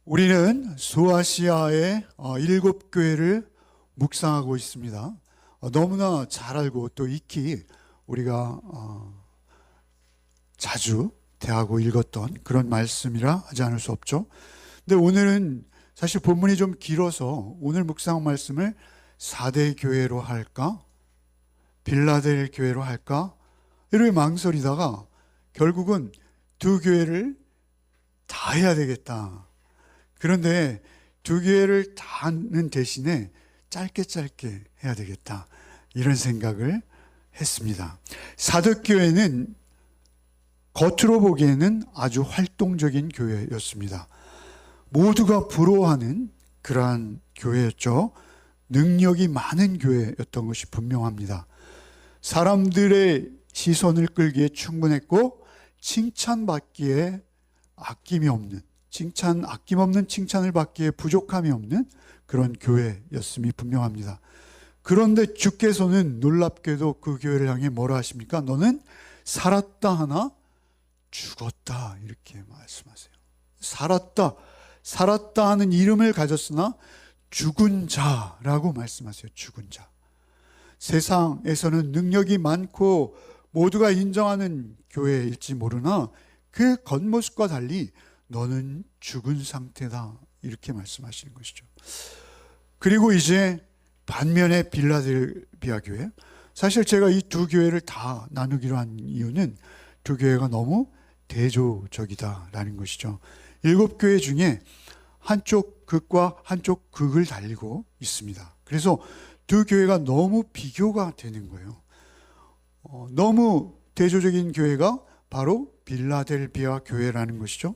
우리는 소아시아의 7교회를 묵상하고 있습니다. 너무나 잘 알고 또 익히 우리가 자주 대하고 읽었던 그런 말씀이라 하지 않을 수 없죠. 근데 오늘은 사실 본문이 좀 길어서 오늘 묵상 말씀을 4대 교회로 할까? 빌라델 교회로 할까? 이렇게 망설이다가 결국은 두 교회를 다 해야 되겠다. 그런데 두 교회를 다 하는 대신에 짧게 해야 되겠다. 이런 생각을 했습니다. 사덕교회는 겉으로 보기에는 아주 활동적인 교회였습니다. 모두가 부러워하는 그러한 교회였죠. 능력이 많은 교회였던 것이 분명합니다. 사람들의 시선을 끌기에 충분했고 칭찬받기에 아낌없는 칭찬을 받기에 부족함이 없는 그런 교회였음이 분명합니다. 그런데 주께서는 놀랍게도 그 교회를 향해 뭐라 하십니까? 너는 살았다 하나 죽었다, 이렇게 말씀하세요. 살았다 하는 이름을 가졌으나 죽은 자라고 말씀하세요. 죽은 자. 세상에서는 능력이 많고 모두가 인정하는 교회일지 모르나 그 겉모습과 달리 너는 죽은 상태다, 이렇게 말씀하시는 것이죠. 그리고 이제 반면에 빌라델비아 교회, 사실 제가 이 두 교회를 다 나누기로 한 이유는 두 교회가 너무 대조적이다라는 것이죠. 7교회 중에 한쪽 극과 한쪽 극을 달리고 있습니다. 그래서 두 교회가 너무 비교가 되는 거예요. 너무 대조적인 교회가 바로 빌라델비아 교회라는 것이죠.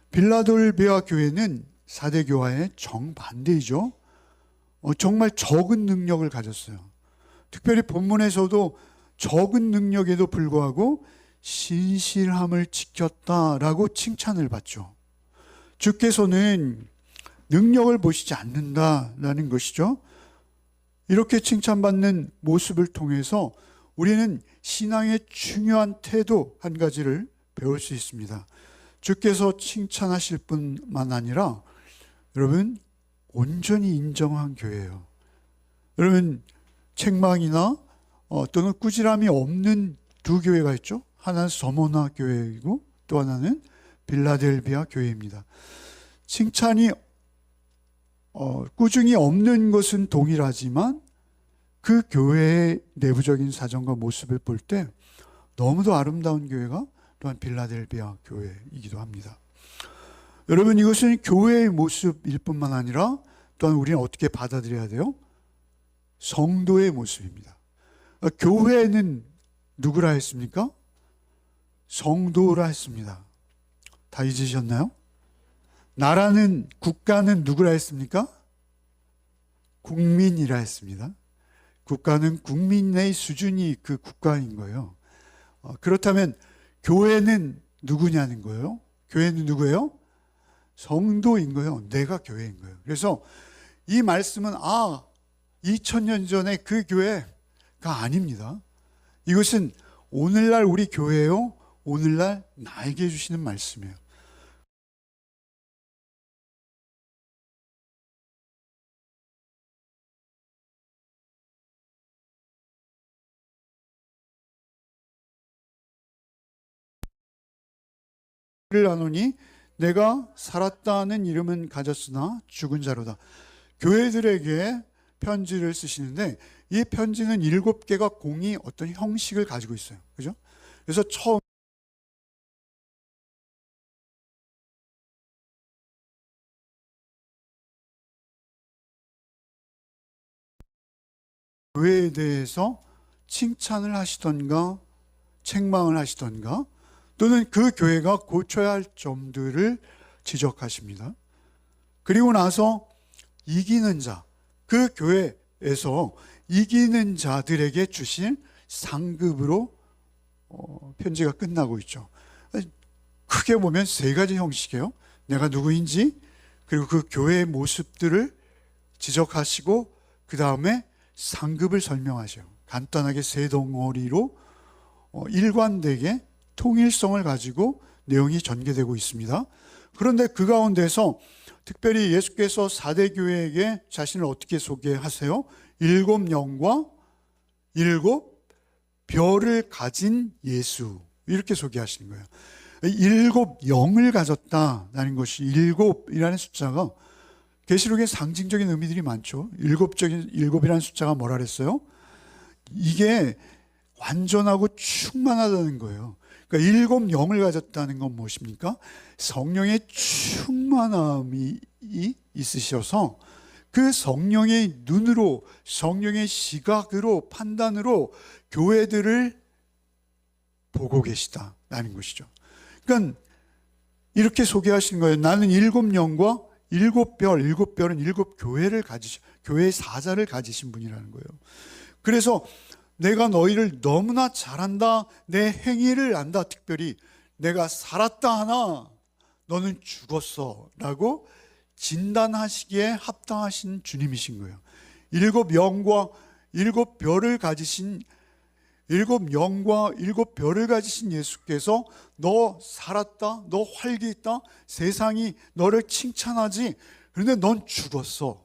빌라델비아 교회는 4대 교회의 정반대이죠. 정말 적은 능력을 가졌어요. 특별히 본문에서도 적은 능력에도 불구하고 신실함을 지켰다라고 칭찬을 받죠. 주께서는 능력을 보시지 않는다라는 것이죠. 이렇게 칭찬받는 모습을 통해서 우리는 신앙의 중요한 태도 한 가지를 배울 수 있습니다. 주께서 칭찬하실 뿐만 아니라 여러분 온전히 인정한 교회예요. 여러분 책망이나 또는 꾸지람이 없는 두 교회가 있죠. 하나는 서머나 교회이고 또 하나는 빌라델비아 교회입니다. 칭찬이 꾸중이 없는 것은 동일하지만 그 교회의 내부적인 사정과 모습을 볼 때 너무도 아름다운 교회가 또한 빌라델비아 교회이기도 합니다. 여러분 이것은 교회의 모습일 뿐만 아니라 또한 우리는 어떻게 받아들여야 돼요? 성도의 모습입니다. 교회는 누구라 했습니까? 성도라 했습니다. 다 잊으셨나요? 나라는, 국가는 누구라 했습니까? 국민이라 했습니다. 국가는 국민의 수준이 그 국가인 거예요. 그렇다면 교회는 누구냐는 거예요. 교회는 누구예요? 성도인 거예요. 내가 교회인 거예요. 그래서 이 말씀은 2000년 전에 그 교회가 아닙니다. 이것은 오늘날 우리 교회요, 오늘날 나에게 주시는 말씀이에요. 를 나누니 내가 살았다는 이름은 가졌으나 죽은 자로다. 교회들에게 편지를 쓰시는데 이 편지는 7개가 공이 어떤 형식을 가지고 있어요. 그죠? 그래서 처음 교회에 대해서 칭찬을 하시던가 책망을 하시던가 또는 그 교회가 고쳐야 할 점들을 지적하십니다. 그리고 나서 이기는 자, 그 교회에서 이기는 자들에게 주신 상급으로 편지가 끝나고 있죠. 크게 보면 3가지 형식이에요. 내가 누구인지, 그리고 그 교회의 모습들을 지적하시고 그 다음에 상급을 설명하셔요. 간단하게 3덩어리로 일관되게 통일성을 가지고 내용이 전개되고 있습니다. 그런데 그 가운데서 특별히 예수께서 4대 교회에게 자신을 어떻게 소개하세요? 7영과 7별을 가진 예수, 이렇게 소개하시는 거예요. 7영을 가졌다라는 것이, 7이라는 숫자가 계시록에 상징적인 의미들이 많죠. 7이라는 숫자가 뭐라 그랬어요? 이게 완전하고 충만하다는 거예요. 그러니까 7영을 가졌다는 건 무엇입니까? 성령의 충만함이 있으셔서 그 성령의 눈으로, 성령의 시각으로, 판단으로 교회들을 보고 계시다라는 것이죠. 그러니까 이렇게 소개하시는 거예요. 나는 7영과 7별, 7별은 7교회를 교회의 사자를 가지신 분이라는 거예요. 그래서 내가 너희를 너무나 잘한다, 내 행위를 안다, 특별히 내가 살았다 하나 너는 죽었어 라고 진단하시기에 합당하신 주님이신 거예요. 7영과 7별을 가지신, 7영과 7별을 가지신 예수께서 너 살았다, 너 활기 있다, 세상이 너를 칭찬하지, 그런데 넌 죽었어.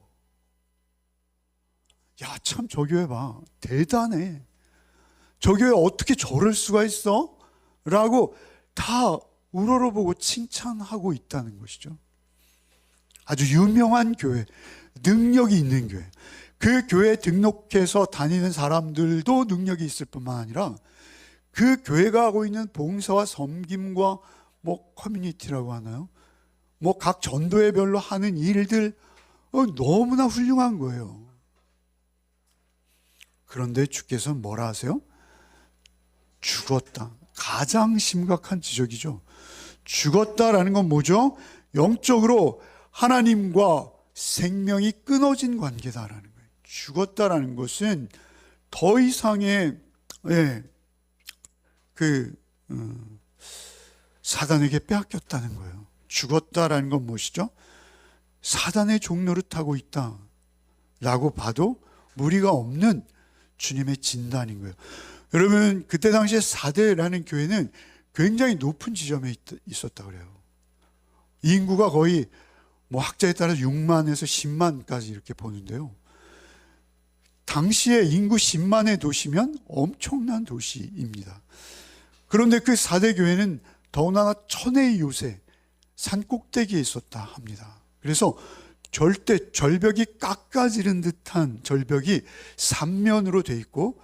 야, 참 저 교회 봐, 대단해. 저 교회 어떻게 저럴 수가 있어? 라고 다 우러러보고 칭찬하고 있다는 것이죠. 아주 유명한 교회, 능력이 있는 교회. 그 교회에 등록해서 다니는 사람들도 능력이 있을 뿐만 아니라 그 교회가 하고 있는 봉사와 섬김과 커뮤니티라고 하나요? 각 전도회별로 하는 일들 너무나 훌륭한 거예요. 그런데 주께서 뭐라 하세요? 죽었다. 가장 심각한 지적이죠. 죽었다라는 건 뭐죠? 영적으로 하나님과 생명이 끊어진 관계다라는 거예요. 죽었다라는 것은 더 이상의 사단에게 빼앗겼다는 거예요. 죽었다라는 건 무엇이죠? 사단의 종노릇하고 있다라고 봐도 무리가 없는 주님의 진단인 거예요. 여러분, 그때 당시에 4대라는 교회는 굉장히 높은 지점에 있었다고 그래요. 인구가 거의 학자에 따라 6만에서 10만까지 이렇게 보는데요. 당시에 인구 10만의 도시면 엄청난 도시입니다. 그런데 그 4대 교회는 더군다나 천의 요새, 산 꼭대기에 있었다 합니다. 그래서 절벽이 깎아지른 듯한 절벽이 3면으로 돼 있고,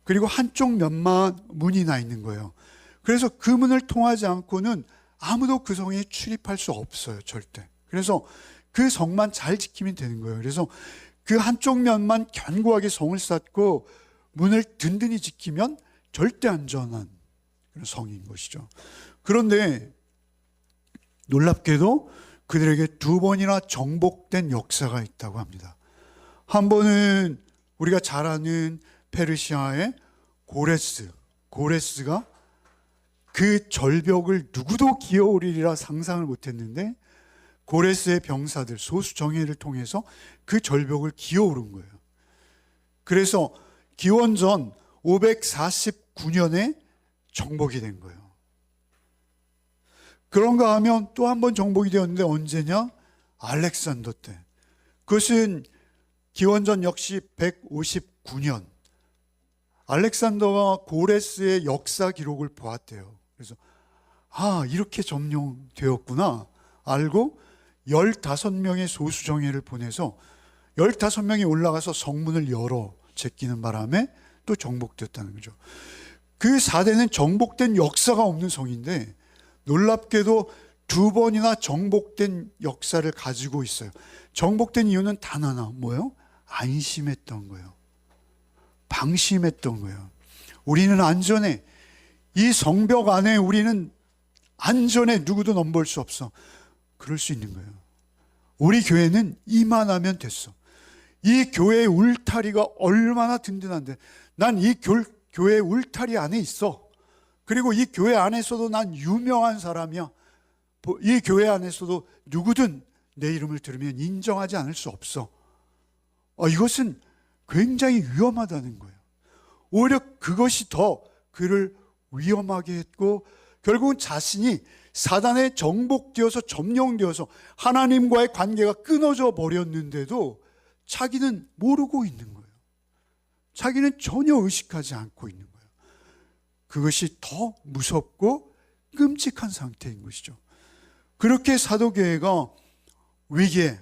그리고 한쪽 면만 문이 나 있는 거예요. 그래서 그 문을 통하지 않고는 아무도 그 성에 출입할 수 없어요, 절대. 그래서 그 성만 잘 지키면 되는 거예요. 그래서 그 한쪽 면만 견고하게 성을 쌓고 문을 든든히 지키면 절대 안전한 그런 성인 것이죠. 그런데 놀랍게도 그들에게 2번이나 정복된 역사가 있다고 합니다. 한 번은 우리가 잘 아는 페르시아의 고레스가 그 절벽을 누구도 기어오리리라 상상을 못했는데 고레스의 병사들, 소수정예를 통해서 그 절벽을 기어오른 거예요. 그래서 기원전 549년에 정복이 된 거예요. 그런가 하면 또 한 번 정복이 되었는데 언제냐? 알렉산더 때. 그것은 기원전 역시 159년. 알렉산더가 고레스의 역사 기록을 보았대요. 그래서 이렇게 점령되었구나 알고 15명의 소수정예를 보내서 15명이 올라가서 성문을 열어 제끼는 바람에 또 정복됐다는 거죠. 그 4대는 정복된 역사가 없는 성인데 놀랍게도 2번이나 정복된 역사를 가지고 있어요. 정복된 이유는 단 하나, 뭐예요? 안심했던 거예요. 방심했던 거예요. 우리는 안전해. 이 성벽 안에 우리는 안전해. 누구도 넘볼 수 없어. 그럴 수 있는 거예요. 우리 교회는 이만하면 됐어. 이 교회의 울타리가 얼마나 든든한데 난 이 교회 울타리 안에 있어. 그리고 이 교회 안에서도 난 유명한 사람이야. 이 교회 안에서도 누구든 내 이름을 들으면 인정하지 않을 수 없어. 이것은 굉장히 위험하다는 거예요. 오히려 그것이 더 그를 위험하게 했고 결국은 자신이 사단에 정복되어서 점령되어서 하나님과의 관계가 끊어져 버렸는데도 자기는 모르고 있는 거예요. 자기는 전혀 의식하지 않고 있는 거예요. 그것이 더 무섭고 끔찍한 상태인 것이죠. 그렇게 사도교회가 위기에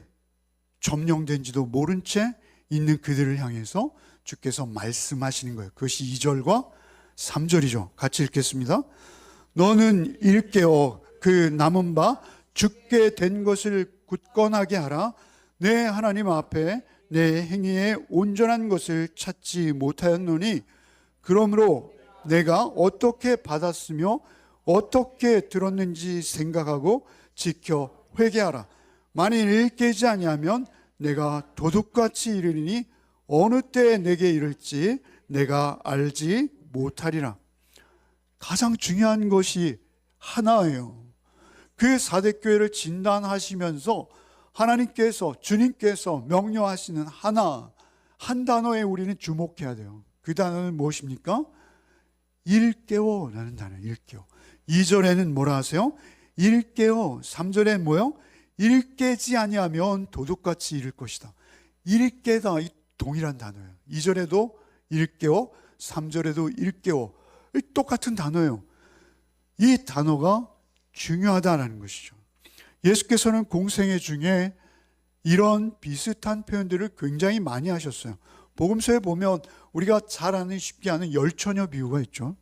점령된지도 모른 채 있는 그들을 향해서 주께서 말씀하시는 거예요. 그것이 2절과 3절이죠. 같이 읽겠습니다. 너는 일깨어 그 남은 바 죽게 된 것을 굳건하게 하라. 내 하나님 앞에 내 행위에 온전한 것을 찾지 못하였노니 그러므로 내가 어떻게 받았으며 어떻게 들었는지 생각하고 지켜 회개하라. 만일 일깨지 아니하면 내가 도둑같이 이르리니 어느 때 내게 이를지 내가 알지 못하리라. 가장 중요한 것이 하나예요. 그 사대교회를 진단하시면서 하나님께서, 주님께서 명령하시는 하나, 한 단어에 우리는 주목해야 돼요. 그 단어는 무엇입니까? 일깨워라는 단어예요. 일깨워. 2절에는 뭐라 하세요? 일깨워. 3절에 뭐요? 일깨지 아니하면 도둑같이 이를 것이다. 일깨다, 이 동일한 단어예요. 2절에도 일깨워, 3절에도 일깨워. 똑같은 단어예요. 이 단어가 중요하다는 것이죠. 예수께서는 공생애 중에 이런 비슷한 표현들을 굉장히 많이 하셨어요. 복음서에 보면 우리가 잘 아는, 쉽게 아는 열처녀 비유가 있죠.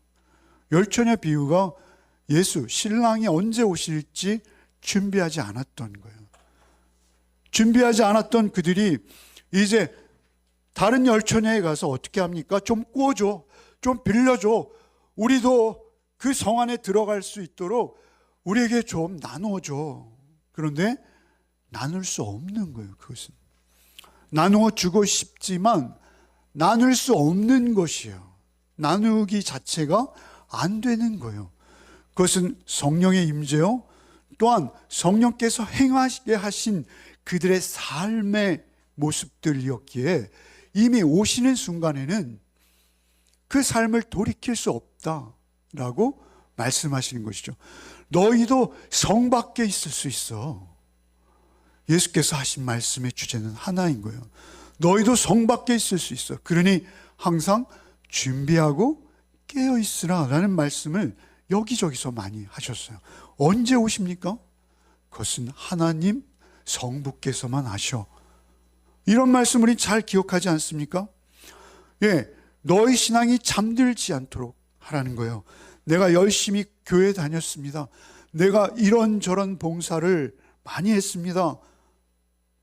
열처녀 비유가 예수, 신랑이 언제 오실지 준비하지 않았던 거예요. 준비하지 않았던 그들이 이제 다른 열처녀에 가서 어떻게 합니까? 좀 꾸어줘, 좀 빌려줘, 우리도 그 성 안에 들어갈 수 있도록 우리에게 좀 나눠줘. 그런데 나눌 수 없는 거예요. 그것은 나누어 주고 싶지만 나눌 수 없는 것이에요. 나누기 자체가 안 되는 거예요. 그것은 성령의 임재요, 또한 성령께서 행하시게 하신 그들의 삶의 모습들이었기에 이미 오시는 순간에는 그 삶을 돌이킬 수 없다라고 말씀하시는 것이죠. 너희도 성 밖에 있을 수 있어. 예수께서 하신 말씀의 주제는 하나인 거예요. 너희도 성 밖에 있을 수 있어. 그러니 항상 준비하고 깨어 있으라 라는 말씀을 여기저기서 많이 하셨어요. 언제 오십니까? 그것은 하나님 성부께서만 하셔. 이런 말씀 우리 잘 기억하지 않습니까? 예, 너희 신앙이 잠들지 않도록 하라는 거예요. 내가 열심히 교회 다녔습니다. 내가 이런저런 봉사를 많이 했습니다.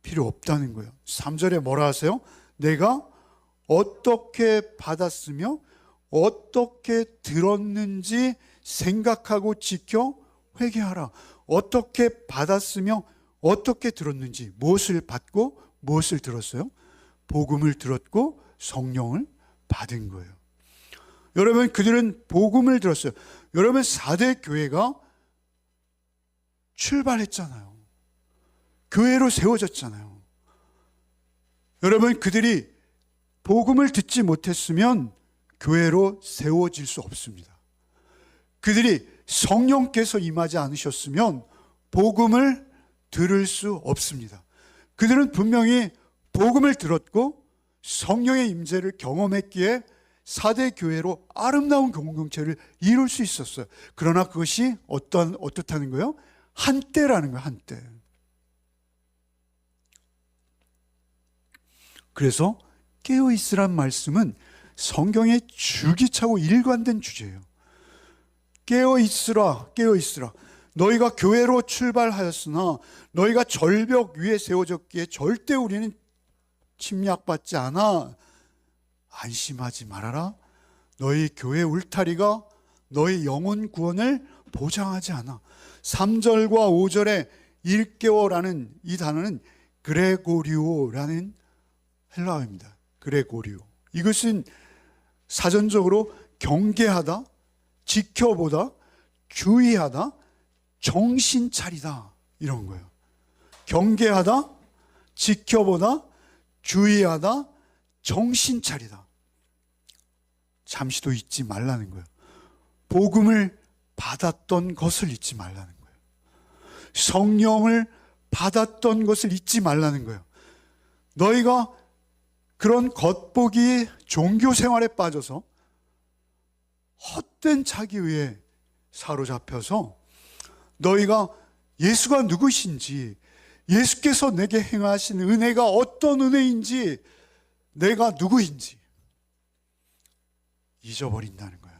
필요 없다는 거예요. 3절에 뭐라 하세요? 내가 어떻게 받았으며 어떻게 들었는지 생각하고 지켜 회개하라. 어떻게 받았으며 어떻게 들었는지, 무엇을 받고 무엇을 들었어요? 복음을 들었고 성령을 받은 거예요. 여러분, 그들은 복음을 들었어요. 여러분, 4대 교회가 출발했잖아요. 교회로 세워졌잖아요. 여러분, 그들이 복음을 듣지 못했으면 교회로 세워질 수 없습니다. 그들이 성령께서 임하지 않으셨으면 복음을 들을 수 없습니다. 그들은 분명히 복음을 들었고 성령의 임재를 경험했기에 4대 교회로 아름다운 공동체를 이룰 수 있었어요. 그러나 그것이 어떻다는 거예요? 한때라는 거예요. 한때. 그래서 깨어있으란 말씀은 성경에 줄기차고 일관된 주제예요. 깨어있으라, 깨어있으라. 너희가 교회로 출발하였으나 너희가 절벽 위에 세워졌기에 절대 우리는 침략받지 않아. 안심하지 말아라. 너희 교회 울타리가 너희 영혼 구원을 보장하지 않아. 3절과 5절에 일깨워라는 이 단어는 그레고리오라는 헬라어입니다. 그레고리오. 이것은 사전적으로 경계하다, 지켜보다, 주의하다, 정신 차리다 이런 거예요. 경계하다, 지켜보다, 주의하다, 정신 차리다. 잠시도 잊지 말라는 거예요. 복음을 받았던 것을 잊지 말라는 거예요. 성령을 받았던 것을 잊지 말라는 거예요. 너희가 그런 겉보기 종교 생활에 빠져서 헛된 자기의에 사로잡혀서 너희가 예수가 누구신지, 예수께서 내게 행하신 은혜가 어떤 은혜인지, 내가 누구인지 잊어버린다는 거예요.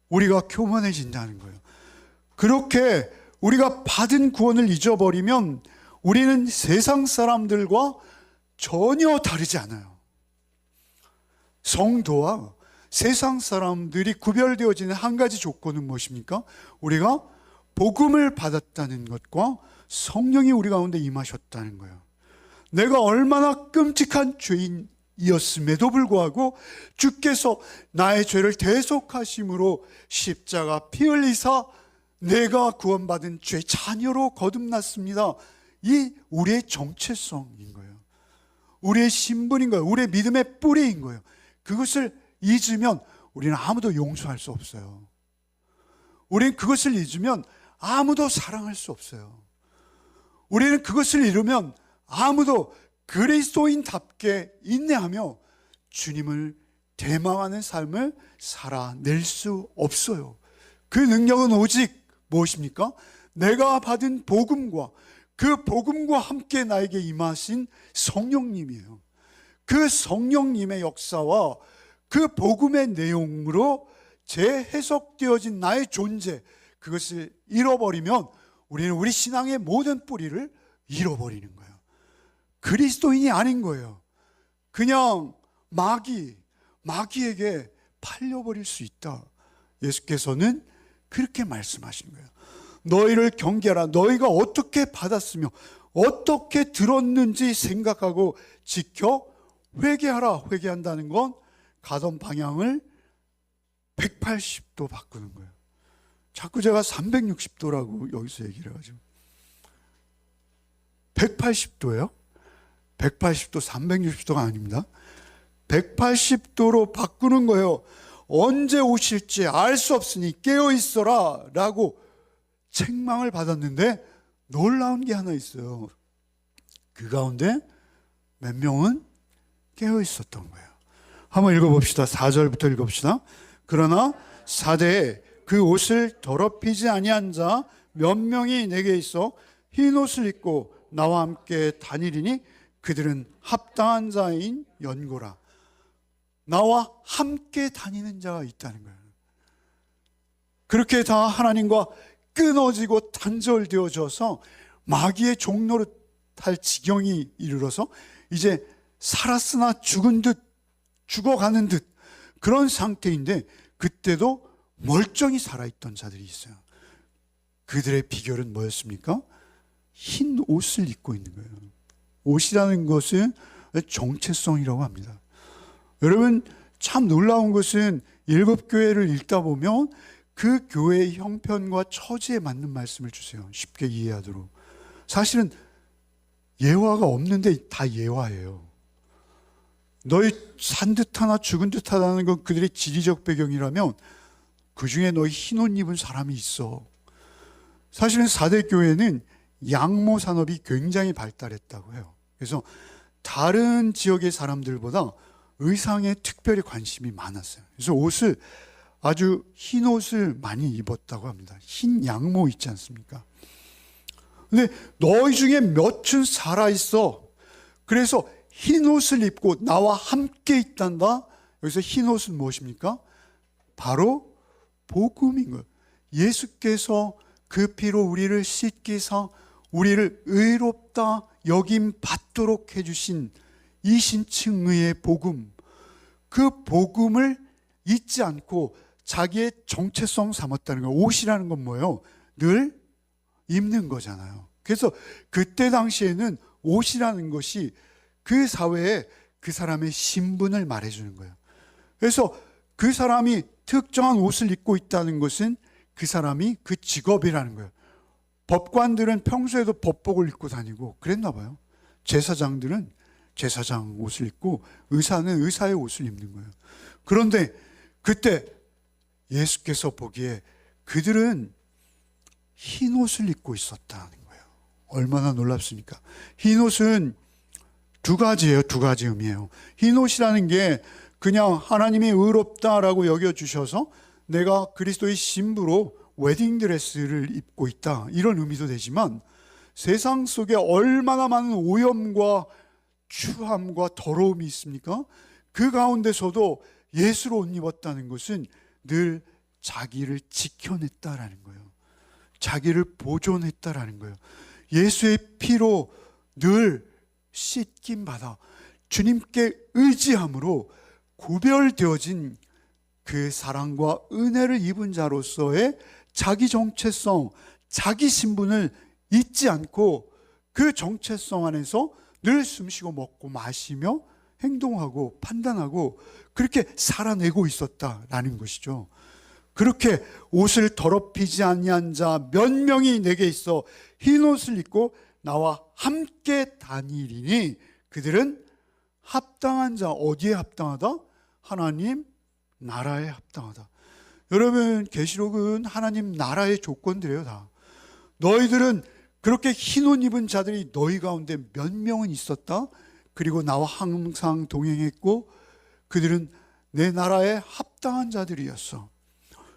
우리가 교만해진다는 거예요. 그렇게 우리가 받은 구원을 잊어버리면 우리는 세상 사람들과 전혀 다르지 않아요. 성도와 세상 사람들이 구별되어지는 한 가지 조건은 무엇입니까? 우리가 복음을 받았다는 것과 성령이 우리 가운데 임하셨다는 거예요. 내가 얼마나 끔찍한 죄인이었음에도 불구하고 주께서 나의 죄를 대속하심으로 십자가 피 흘리사 내가 구원받은 죄 자녀로 거듭났습니다. 이 우리의 정체성인 거예요. 우리의 신분인 거예요. 우리의 믿음의 뿌리인 거예요. 그것을 잊으면 우리는 아무도 용서할 수 없어요. 우리는 그것을 잊으면 아무도 사랑할 수 없어요. 우리는 그것을 잃으면 아무도 그리스도인답게 인내하며 주님을 대망하는 삶을 살아낼 수 없어요. 그 능력은 오직 무엇입니까? 내가 받은 복음과 그 복음과 함께 나에게 임하신 성령님이에요. 그 성령님의 역사와 그 복음의 내용으로 재해석되어진 나의 존재, 그것을 잃어버리면 우리는 우리 신앙의 모든 뿌리를 잃어버리는 거예요. 그리스도인이 아닌 거예요. 그냥 마귀에게 팔려버릴 수 있다. 예수께서는 그렇게 말씀하신 거예요. 너희를 경계하라. 너희가 어떻게 받았으며 어떻게 들었는지 생각하고 지켜 회개하라. 회개한다는 건 가던 방향을 180도 바꾸는 거예요. 자꾸 제가 360도라고 여기서 얘기를 해가지고 180도예요? 180도 360도가 아닙니다. 180도로 바꾸는 거예요. 언제 오실지 알 수 없으니 깨어있어라 라고 책망을 받았는데 놀라운 게 하나 있어요. 그 가운데 몇 명은 깨어있었던 거예요. 한번 읽어봅시다. 4절부터 읽어봅시다. 그러나 사대에 그 옷을 더럽히지 아니한 자 몇 명이 내게 있어 흰 옷을 입고 나와 함께 다니리니 그들은 합당한 자인 연고라. 나와 함께 다니는 자가 있다는 거예요. 그렇게 다 하나님과 끊어지고 단절되어져서 마귀의 종로를 탈 지경이 이르러서 이제 살았으나 죽은 듯 죽어가는 듯 그런 상태인데 그때도 멀쩡히 살아있던 자들이 있어요. 그들의 비결은 뭐였습니까? 흰 옷을 입고 있는 거예요. 옷이라는 것은 정체성이라고 합니다. 여러분 참 놀라운 것은 일곱 교회를 읽다 보면 그 교회의 형편과 처지에 맞는 말씀을 주세요. 쉽게 이해하도록. 사실은 예화가 없는데 다 예화예요. 너희 산 듯하나 죽은 듯하다는 건 그들의 지리적 배경이라면 그 중에 너희 흰 옷 입은 사람이 있어. 사실은 4대 교회는 양모 산업이 굉장히 발달했다고 해요. 그래서 다른 지역의 사람들보다 의상에 특별히 관심이 많았어요. 그래서 옷을 아주 흰 옷을 많이 입었다고 합니다. 흰 양모 있지 않습니까? 근데 너희 중에 몇은 살아있어. 그래서 흰 옷을 입고 나와 함께 있단다. 여기서 흰 옷은 무엇입니까? 바로 복음인 거예요. 예수께서 그 피로 우리를 씻기사 우리를 의롭다 여김 받도록 해주신 이신층의 복음, 그 복음을 잊지 않고 자기의 정체성 삼았다는 거예요. 옷이라는 건 뭐예요? 늘 입는 거잖아요. 그래서 그때 당시에는 옷이라는 것이 그 사회에 그 사람의 신분을 말해주는 거예요. 그래서 그 사람이 특정한 옷을 입고 있다는 것은 그 사람이 그 직업이라는 거예요. 법관들은 평소에도 법복을 입고 다니고 그랬나 봐요. 제사장들은 제사장 옷을 입고 의사는 의사의 옷을 입는 거예요. 그런데 그때 예수께서 보기에 그들은 흰옷을 입고 있었다는 거예요. 얼마나 놀랍습니까? 흰옷은 두 가지예요. 두 가지 의미예요. 흰옷이라는 게 그냥 하나님이 의롭다라고 여겨주셔서 내가 그리스도의 신부로 웨딩드레스를 입고 있다, 이런 의미도 되지만, 세상 속에 얼마나 많은 오염과 추함과 더러움이 있습니까? 그 가운데서도 예수로 옷 입었다는 것은 늘 자기를 지켜냈다라는 거예요. 자기를 보존했다라는 거예요. 예수의 피로 늘 씻김 받아 주님께 의지함으로 구별되어진 그 사랑과 은혜를 입은 자로서의 자기 정체성, 자기 신분을 잊지 않고 그 정체성 안에서 늘 숨쉬고 먹고 마시며 행동하고 판단하고 그렇게 살아내고 있었다라는 것이죠. 그렇게 옷을 더럽히지 아니한 자 몇 명이 내게 있어 흰옷을 입고 나와 함께 다니리니 그들은 합당한 자. 어디에 합당하다? 하나님 나라에 합당하다. 여러분, 계시록은 하나님 나라의 조건들이에요. 다. 너희들은 그렇게 흰옷 입은 자들이 너희 가운데 몇 명은 있었다. 그리고 나와 항상 동행했고 그들은 내 나라에 합당한 자들이었어.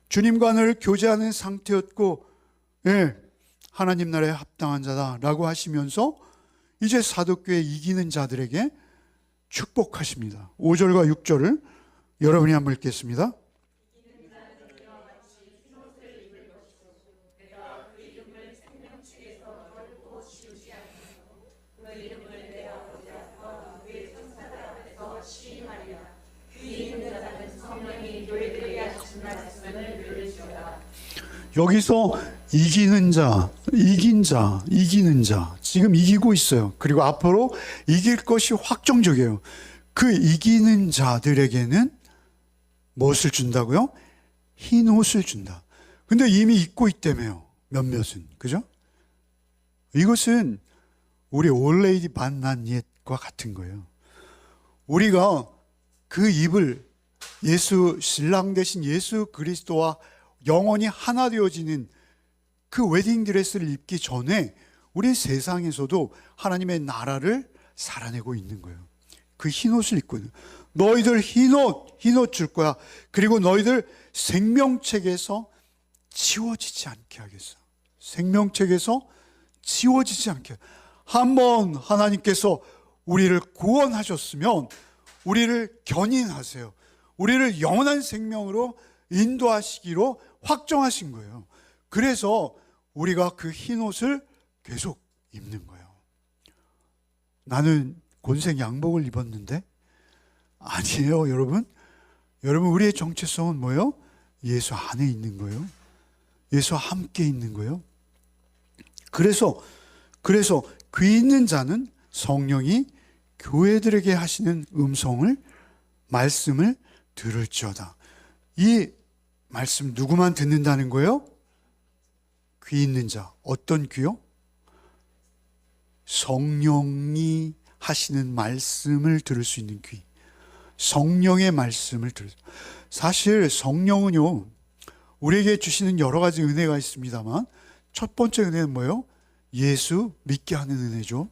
주님과 늘 교제하는 상태였고, 하나님 나라에 합당한 자다라고 하시면서 이제 사도교회 이기는 자들에게 축복하십니다. 5절과 6절을 여러분이 한번 읽겠습니다. 여기서 이기는 자, 이긴 자, 이기는 자, 지금 이기고 있어요. 그리고 앞으로 이길 것이 확정적이에요. 그 이기는 자들에게는 무엇을 준다고요? 흰 옷을 준다. 근데 이미 입고 있다며요. 몇몇은. 그죠? 이것은 우리 올레이디 만난 옛과 같은 거예요. 우리가 그 입을 예수, 신랑 되신 예수 그리스도와 영원히 하나 되어지는 그 웨딩드레스를 입기 전에 우리 세상에서도 하나님의 나라를 살아내고 있는 거예요. 그 흰옷을 입고 있는, 너희들 흰옷 줄 거야. 그리고 너희들 생명책에서 지워지지 않게 하겠어. 생명책에서 지워지지 않게. 한번 하나님께서 우리를 구원하셨으면 우리를 견인하세요. 우리를 영원한 생명으로 인도하시기로 확정하신 거예요. 그래서 우리가 그 흰옷을 계속 입는 거예요. 나는 곤색 양복을 입었는데? 아니에요, 여러분. 여러분, 우리의 정체성은 뭐예요? 예수 안에 있는 거예요. 예수와 함께 있는 거예요. 그래서 귀 있는 자는 성령이 교회들에게 하시는 말씀을 들을지어다. 이 말씀 누구만 듣는다는 거예요? 귀 있는 자. 어떤 귀요? 성령이 하시는 말씀을 들을 수 있는 귀. 성령의 말씀을 들을. 사실 성령은요, 우리에게 주시는 여러 가지 은혜가 있습니다만 첫 번째 은혜는 뭐예요? 예수 믿게 하는 은혜죠.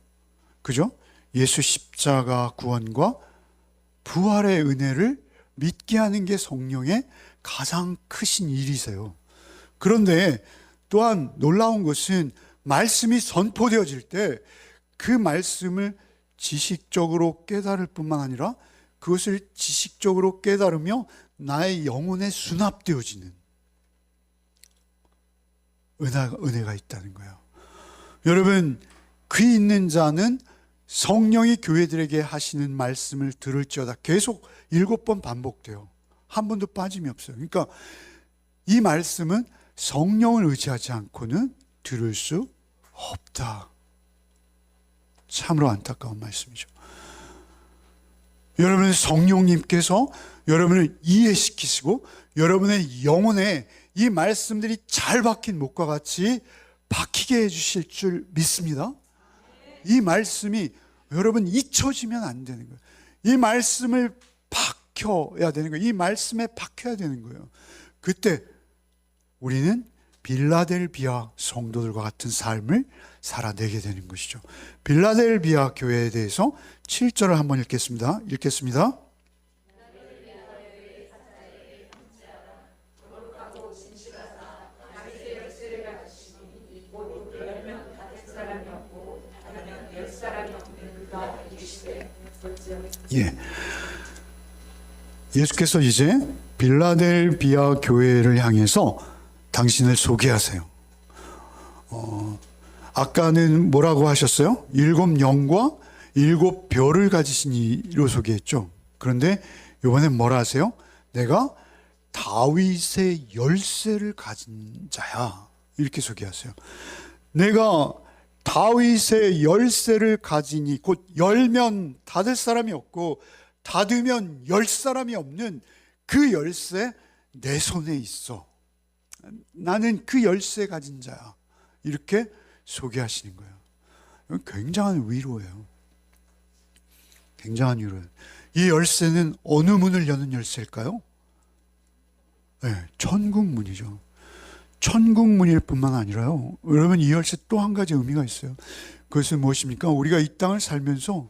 그죠? 예수 십자가 구원과 부활의 은혜를 믿게 하는 게 성령의 가장 크신 일이세요. 그런데 또한 놀라운 것은 말씀이 선포되어질 때 그 말씀을 지식적으로 깨달을 뿐만 아니라 그것을 지식적으로 깨달으며 나의 영혼에 수납되어지는 은혜가 있다는 거예요. 여러분, 귀 있는 자는 성령이 교회들에게 하시는 말씀을 들을지어다. 계속 7번 반복돼요. 한 번도 빠짐이 없어요. 그러니까 이 말씀은 성령을 의지하지 않고는 들을 수 없다. 참으로 안타까운 말씀이죠. 여러분, 성령님께서 여러분을 이해시키시고 여러분의 영혼에 이 말씀들이 잘 박힌 못과 같이 박히게 해주실 줄 믿습니다. 이 말씀이 여러분 잊혀지면 안 되는 거예요. 이 말씀을 박혀야 되는 거예요. 이 말씀에 박혀야 되는 거예요. 그때 우리는 빌라델비아 성도들과 같은 삶을 살아내게 되는 것이죠. 빌라델비아 교회에 대해서 7절을 한번 읽겠습니다. 예. 예수께서 이제 빌라델비아 교회를 향해서 당신을 소개하세요. 아까는 뭐라고 하셨어요? 7영과 7별을 가지신 이로 소개했죠. 그런데 이번엔 뭐라 하세요? 내가 다윗의 열쇠를 가진 자야, 이렇게 소개하세요. 내가 다윗의 열쇠를 가지니, 곧 열면 닫을 사람이 없고 닫으면 열 사람이 없는 그 열쇠 내 손에 있어. 나는 그 열쇠 가진 자야, 이렇게 소개하시는 거예요. 굉장한 위로예요. 굉장한 위로예요. 이 열쇠는 어느 문을 여는 열쇠일까요? 네, 천국 문이죠. 천국 문일 뿐만 아니라요, 여러분, 이 열쇠 또 한 가지 의미가 있어요. 그것은 무엇입니까? 우리가 이 땅을 살면서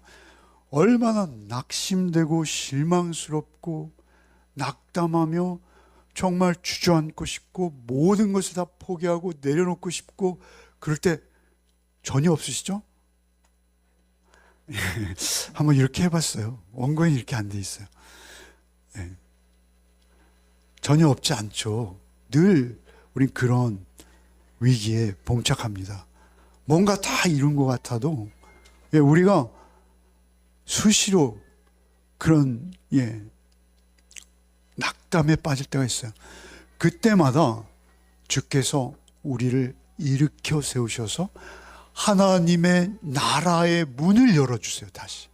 얼마나 낙심되고 실망스럽고 낙담하며 정말 주저앉고 싶고 모든 것을 다 포기하고 내려놓고 싶고 그럴 때 전혀 없으시죠? 한번 이렇게 해봤어요. 원고에는 이렇게 안 돼 있어요. 네. 전혀 없지 않죠. 늘 우린 그런 위기에 봉착합니다. 뭔가 다 이룬 것 같아도 우리가 수시로 그런 낙담에 빠질 때가 있어요. 그때마다 주께서 우리를 일으켜 세우셔서 하나님의 나라의 문을 열어주세요. 다시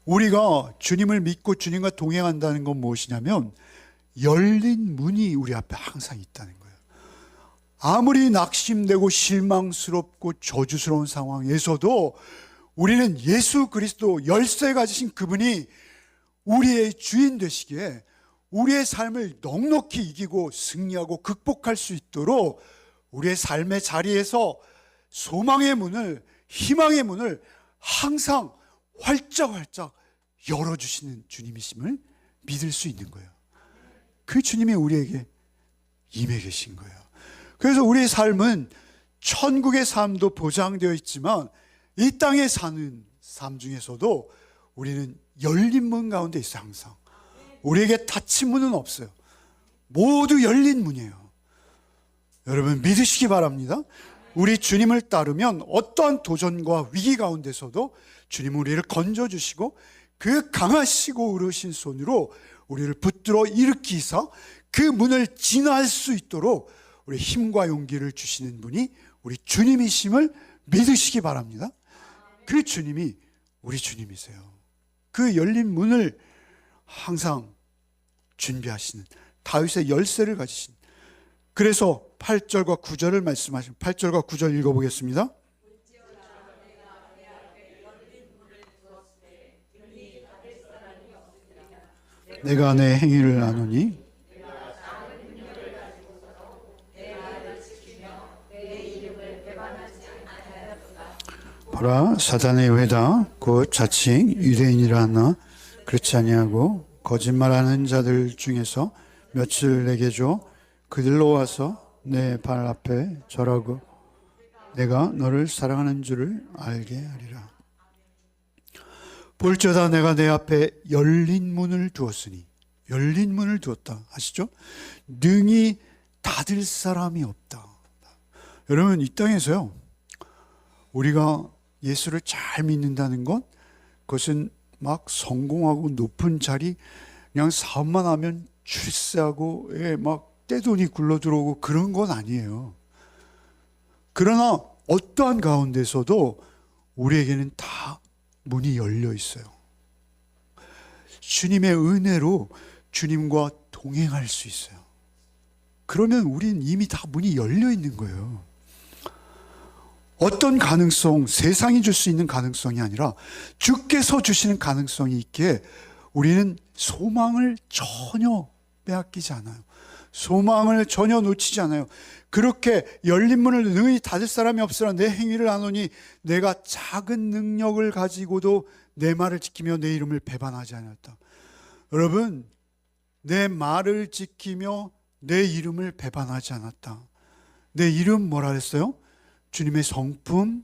우리가 주님을 믿고 주님과 동행한다는 건 무엇이냐면 열린 문이 우리 앞에 항상 있다는 거예요. 아무리 낙심되고 실망스럽고 저주스러운 상황에서도 우리는 예수 그리스도 열쇠 가지신 그분이 우리의 주인 되시기에 우리의 삶을 넉넉히 이기고 승리하고 극복할 수 있도록 우리의 삶의 자리에서 소망의 문을, 희망의 문을 항상 활짝활짝 열어주시는 주님이심을 믿을 수 있는 거예요. 그 주님이 우리에게 임해 계신 거예요. 그래서 우리의 삶은 천국의 삶도 보장되어 있지만 이 땅에 사는 삶 중에서도 우리는 열린 문 가운데 있어요. 항상 우리에게 닫힌 문은 없어요. 모두 열린 문이에요. 여러분 믿으시기 바랍니다. 우리 주님을 따르면 어떠한 도전과 위기 가운데서도 주님은 우리를 건져주시고 그 강하시고 의로우신 손으로 우리를 붙들어 일으키사 그 문을 지날 수 있도록 우리 힘과 용기를 주시는 분이 우리 주님이심을 믿으시기 바랍니다. 그 주님이 우리 주님이세요. 그 열린 문을 항상 준비하시는 다윗의 열쇠를 가지신, 그래서 8절과 9절을 말씀하신 8절과 9절 읽어보겠습니다. 내가 내 행위를 아노니 보라, 사단의 회다 곧 자칭 유대인이라 하나 그렇지 아니하고 거짓말하는 자들 중에서 며칠 내게 줘 그들로 와서 내 발 앞에 절하고 내가 너를 사랑하는 줄을 알게 하리라. 볼지어다 내가 내 앞에 열린 문을 두었으니, 열린 문을 두었다 아시죠? 능히 닫을 사람이 없다. 여러분 이 땅에서요, 우리가 예수를 잘 믿는다는 것, 그것은 막 성공하고 높은 자리, 그냥 사업만 하면 출세하고 막 떼돈이 굴러들어오고 그런 건 아니에요. 그러나 어떠한 가운데서도 우리에게는 다 문이 열려 있어요. 주님의 은혜로 주님과 동행할 수 있어요. 그러면 우린 이미 다 문이 열려 있는 거예요. 어떤 가능성, 세상이 줄 수 있는 가능성이 아니라 주께서 주시는 가능성이 있기에 우리는 소망을 전혀 빼앗기지 않아요. 소망을 전혀 놓치지 않아요. 그렇게 열린 문을 능히 닫을 사람이 없으나 내 행위를 아노니 내가 작은 능력을 가지고도 내 말을 지키며 내 이름을 배반하지 않았다. 여러분, 내 말을 지키며 내 이름을 배반하지 않았다. 내 이름 뭐라 그랬어요? 주님의 성품,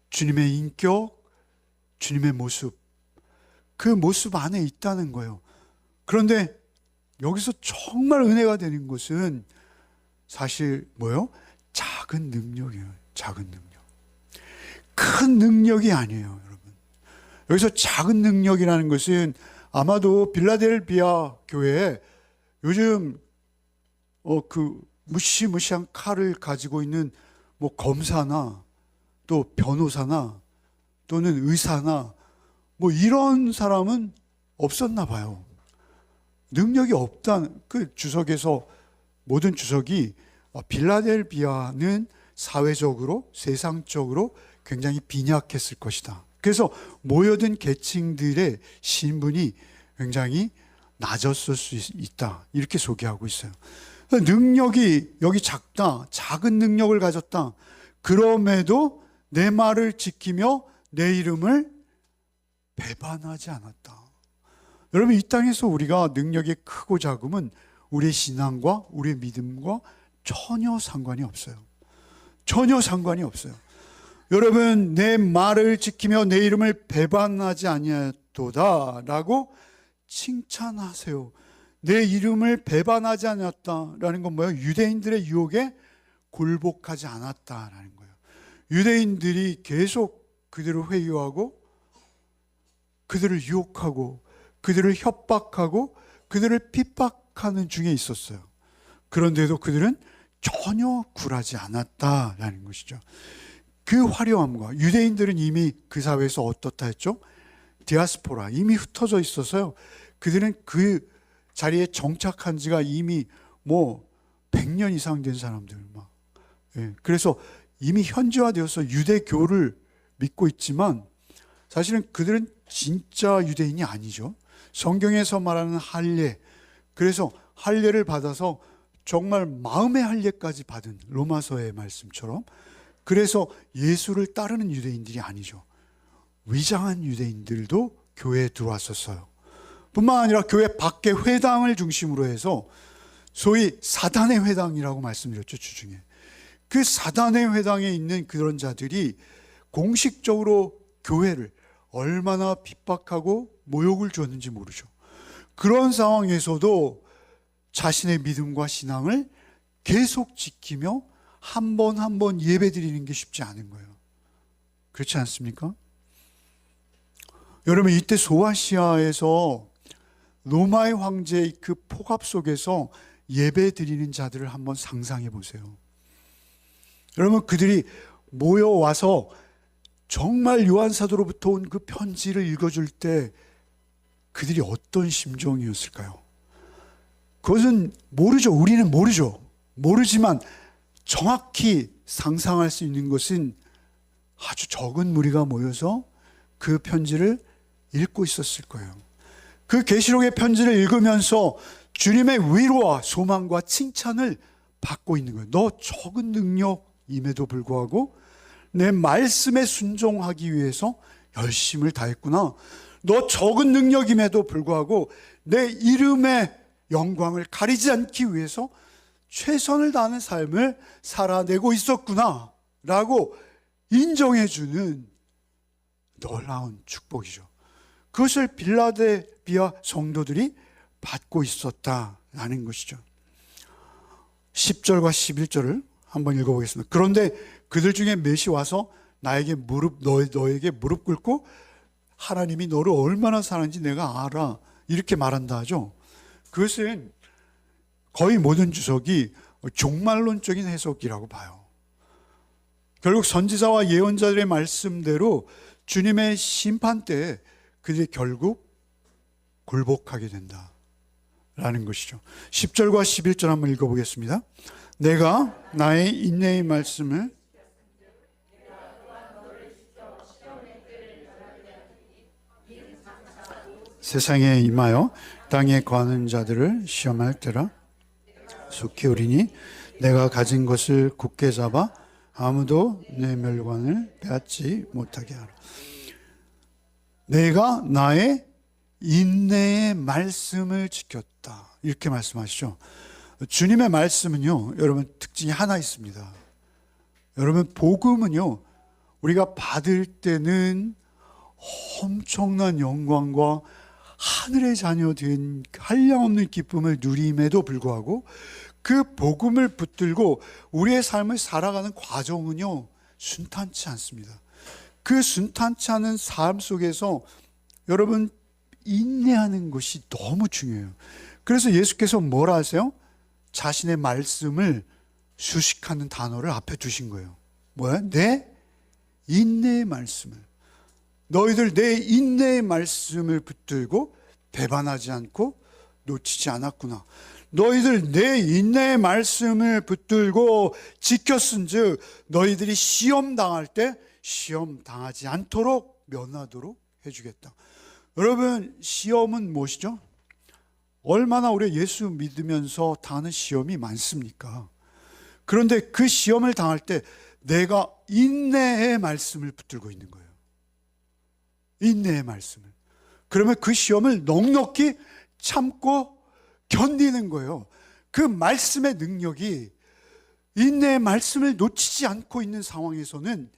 주님의 인격, 주님의 모습. 그 모습 안에 있다는 거예요. 그런데 여기서 정말 은혜가 되는 것은 사실 뭐예요? 작은 능력이에요. 작은 능력. 큰 능력이 아니에요, 여러분. 여기서 작은 능력이라는 것은 아마도 빌라델비아 교회에 요즘 그 무시무시한 칼을 가지고 있는 뭐 검사나 또 변호사나 또는 의사나 뭐 이런 사람은 없었나 봐요. 능력이 없다는 그 주석에서 모든 주석이 빌라델비아는 사회적으로 세상적으로 굉장히 빈약했을 것이다. 그래서 모여든 계층들의 신분이 굉장히 낮았을 수 있다. 이렇게 소개하고 있어요. 능력이 여기 작다. 작은 능력을 가졌다. 그럼에도 내 말을 지키며 내 이름을 배반하지 않았다. 여러분, 이 땅에서 우리가 능력이 크고 작음은 우리의 신앙과 우리의 믿음과 전혀 상관이 없어요. 전혀 상관이 없어요. 여러분, 내 말을 지키며 내 이름을 배반하지 아니하도다 라고 칭찬하세요. 내 이름을 배반하지 않았다라는 건 뭐예요? 유대인들의 유혹에 굴복하지 않았다라는 거예요. 유대인들이 계속 그들을 회유하고 그들을 유혹하고 그들을 협박하고 그들을 핍박하는 중에 있었어요. 그런데도 그들은 전혀 굴하지 않았다라는 것이죠. 그 화려함과 유대인들은 이미 그 사회에서 어떻다 했죠? 디아스포라, 이미 흩어져 있어서요. 그들은 그 자리에 정착한 지가 이미 뭐 100년 이상 된 사람들 막. 예, 그래서 이미 현지화되어서 유대교를 믿고 있지만 사실은 그들은 진짜 유대인이 아니죠. 성경에서 말하는 할례, 그래서 할례를 받아서 정말 마음의 할례까지 받은 로마서의 말씀처럼, 그래서 예수를 따르는 유대인들이 아니죠. 위장한 유대인들도 교회에 들어왔었어요. 뿐만 아니라 교회 밖에 회당을 중심으로 해서 소위 사단의 회당이라고 말씀드렸죠, 주중에. 그 사단의 회당에 있는 그런 자들이 공식적으로 교회를 얼마나 핍박하고 모욕을 줬는지 모르죠. 그런 상황에서도 자신의 믿음과 신앙을 계속 지키며 한 번 한 번 예배 드리는 게 쉽지 않은 거예요. 그렇지 않습니까? 여러분, 이때 소아시아에서 로마의 황제의 그 폭압 속에서 예배 드리는 자들을 한번 상상해 보세요. 여러분, 그들이 모여와서 정말 요한 사도로부터 온 그 편지를 읽어줄 때 그들이 어떤 심정이었을까요? 그것은 모르죠. 우리는 모르죠. 모르지만 정확히 상상할 수 있는 것은 아주 적은 무리가 모여서 그 편지를 읽고 있었을 거예요. 그 계시록의 편지를 읽으면서 주님의 위로와 소망과 칭찬을 받고 있는 거예요. 너 적은 능력임에도 불구하고 내 말씀에 순종하기 위해서 열심을 다했구나. 너 적은 능력임에도 불구하고 내 이름의 영광을 가리지 않기 위해서 최선을 다하는 삶을 살아내고 있었구나 라고 인정해주는 놀라운 축복이죠. 그것을 빌라델비아 성도들이 받고 있었다라는 것이죠. 10절과 11절을 한번 읽어보겠습니다. 그런데 그들 중에 몇이 와서 너에게 무릎 꿇고 하나님이 너를 얼마나 사랑하는지 내가 알아, 이렇게 말한다 하죠. 그것은 거의 모든 주석이 종말론적인 해석이라고 봐요. 결국 선지자와 예언자들의 말씀대로 주님의 심판 때에 그들이 결국 굴복하게 된다라는 것이죠. 10절과 11절 한번 읽어보겠습니다. 내가 나의 인내의 말씀을 세상에 임하여 땅에 거하는 자들을 시험할 때라. 속히 오리니 내가 가진 것을 굳게 잡아 아무도 내 멸관을 빼앗지 못하게 하라. 내가 나의 인내의 말씀을 지켰다. 이렇게 말씀하시죠. 주님의 말씀은요, 여러분 특징이 하나 있습니다. 여러분 복음은요, 우리가 받을 때는 엄청난 영광과 하늘의 자녀된 한량없는 기쁨을 누림에도 불구하고 그 복음을 붙들고 우리의 삶을 살아가는 과정은요, 순탄치 않습니다. 그 순탄치 않은 삶 속에서 여러분 인내하는 것이 너무 중요해요. 그래서 예수께서 뭐라 하세요? 자신의 말씀을 수식하는 단어를 앞에 두신 거예요. 뭐야? 내 인내의 말씀을. 너희들 내 인내의 말씀을 붙들고 배반하지 않고 놓치지 않았구나. 너희들 내 인내의 말씀을 붙들고 지켰은즉 너희들이 시험 당할 때 시험 당하지 않도록 면하도록 해주겠다. 여러분 시험은 무엇이죠? 얼마나 우리 예수 믿으면서 당하는 시험이 많습니까? 그런데 그 시험을 당할 때 내가 인내의 말씀을 붙들고 있는 거예요. 인내의 말씀을. 그러면 그 시험을 넉넉히 참고 견디는 거예요. 그 말씀의 능력이 인내의 말씀을 놓치지 않고 있는 상황에서는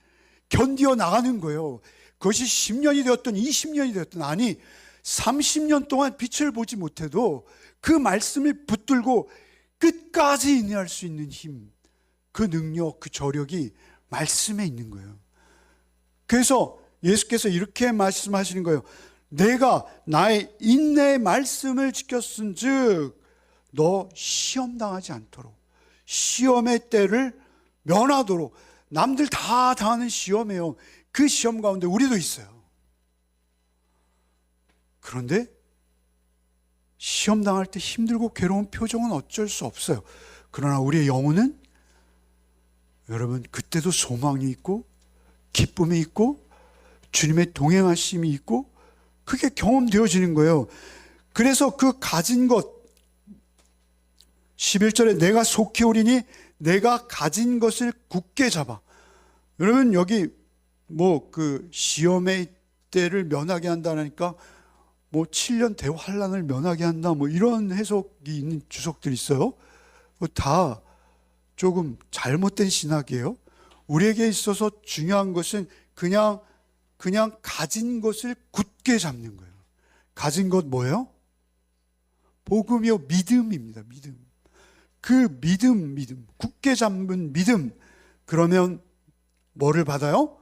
견디어 나가는 거예요. 그것이 10년이 되었든 20년이 되었든, 아니 30년 동안 빛을 보지 못해도 그 말씀을 붙들고 끝까지 인내할 수 있는 힘, 그 능력, 그 저력이 말씀에 있는 거예요. 그래서 예수께서 이렇게 말씀하시는 거예요. 내가 나의 인내의 말씀을 지켰은즉 너 시험 당하지 않도록, 시험의 때를 면하도록. 남들 다 당하는 시험이에요. 그 시험 가운데 우리도 있어요. 그런데 시험 당할 때 힘들고 괴로운 표정은 어쩔 수 없어요. 그러나 우리의 영혼은 여러분 그때도 소망이 있고 기쁨이 있고 주님의 동행하심이 있고 그게 경험되어지는 거예요. 그래서 그 가진 것, 11절에 내가 속히 오리니 내가 가진 것을 굳게 잡아. 여러분 여기 뭐 그 시험의 때를 면하게 한다니까 뭐 7년 대환란을 면하게 한다 뭐 이런 해석이 있는 주석들이 있어요. 다 조금 잘못된 신학이에요. 우리에게 있어서 중요한 것은 그냥 가진 것을 굳게 잡는 거예요. 가진 것 뭐예요? 복음이요, 믿음입니다. 믿음. 그 믿음, 굳게 잡은 믿음. 그러면 뭐를 받아요?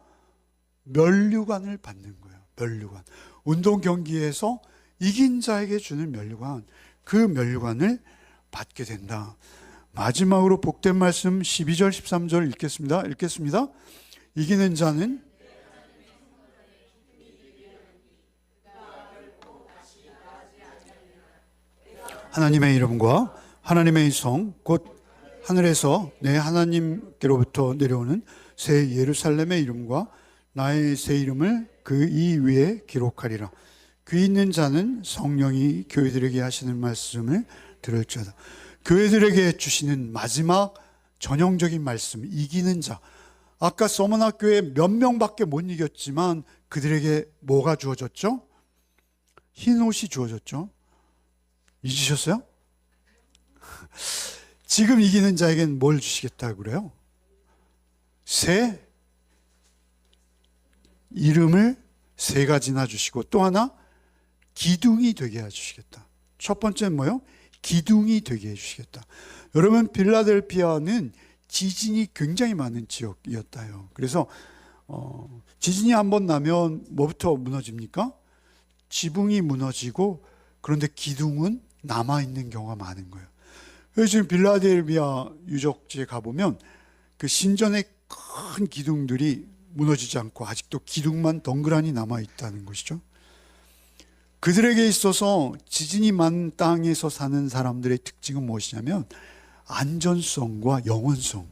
면류관을 받는 거예요. 면류관. 운동 경기에서 이긴 자에게 주는 면류관, 그 면류관을 받게 된다. 마지막으로 복된 말씀 12절 13절 읽겠습니다. 이기는 자는 하나님의 이름과 하나님의 성 곧 하늘에서 내 하나님께로부터 내려오는 새 예루살렘의 이름과 나의 새 이름을 그 이 위에 기록하리라. 귀 있는 자는 성령이 교회들에게 하시는 말씀을 들을지어다. 교회들에게 주시는 마지막 전형적인 말씀, 이기는 자. 아까 서머나교회 몇 명밖에 못 이겼지만 그들에게 뭐가 주어졌죠? 흰 옷이 주어졌죠. 잊으셨어요? 지금 이기는 자에겐 뭘 주시겠다고 그래요? 새 이름을 세 가지나 주시고 또 하나 기둥이 되게 해주시겠다. 첫 번째는 뭐요? 기둥이 되게 해주시겠다. 여러분 필라델피아는 지진이 굉장히 많은 지역이었다요. 그래서 지진이 한번 나면 뭐부터 무너집니까? 지붕이 무너지고 그런데 기둥은 남아있는 경우가 많은 거예요. 그래서 지금 필라델피아 유적지에 가보면 그 신전의 큰 기둥들이 무너지지 않고 아직도 기둥만 덩그러니 남아있다는 것이죠. 그들에게 있어서 지진이 많은 땅에서 사는 사람들의 특징은 무엇이냐면 안전성과 영원성.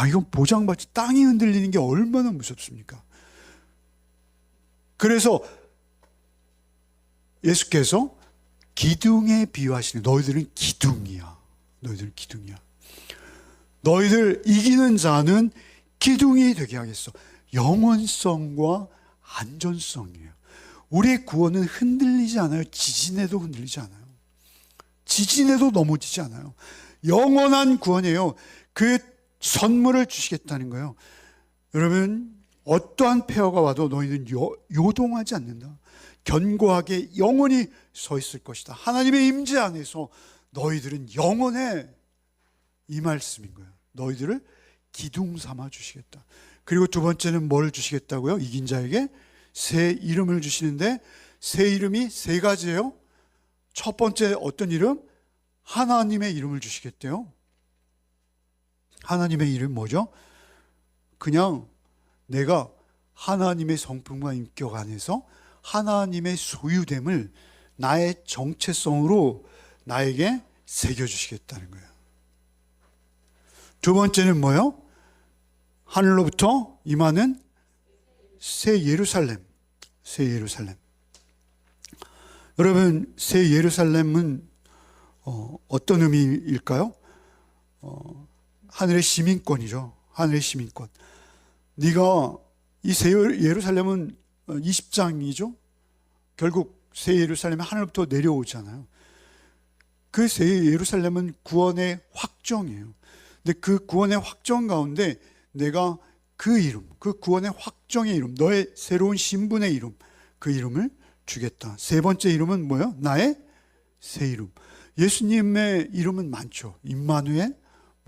이건 보장받지, 땅이 흔들리는 게 얼마나 무섭습니까? 그래서 예수께서 기둥에 비유하시는, 너희들은 기둥이야. 너희들은 기둥이야. 너희들 이기는 자는 기둥이 되게 하겠어. 영원성과 안전성이에요. 우리의 구원은 흔들리지 않아요. 지진에도 흔들리지 않아요. 지진에도 넘어지지 않아요. 영원한 구원이에요. 그 선물을 주시겠다는 거예요. 여러분, 어떠한 폐허가 와도 너희는 요동하지 않는다. 견고하게 영원히 서 있을 것이다. 하나님의 임재 안에서 너희들은 영원해. 이 말씀인 거예요. 너희들을 기둥 삼아 주시겠다. 그리고 두 번째는 뭘 주시겠다고요? 이긴 자에게 새 이름을 주시는데, 새 이름이 세 가지예요. 첫 번째 어떤 이름? 하나님의 이름을 주시겠대요. 하나님의 이름 뭐죠? 그냥 내가 하나님의 성품과 인격 안에서 하나님의 소유됨을 나의 정체성으로 나에게 새겨주시겠다는 거예요. 두 번째는 뭐요? 하늘로부터 임하는 새 예루살렘. 새 예루살렘. 여러분, 새 예루살렘은 어떤 의미일까요? 하늘의 시민권이죠. 하늘의 시민권. 네가 이 새 예루살렘은 20장이죠. 결국 새 예루살렘이 하늘부터 내려오잖아요. 그 새 예루살렘은 구원의 확정이에요. 근데 그 구원의 확정 가운데 내가 그 이름, 그 구원의 확정의 이름, 너의 새로운 신분의 이름, 그 이름을 주겠다. 세 번째 이름은 뭐예요? 나의 새 이름. 예수님의 이름은 많죠. 임마누엘,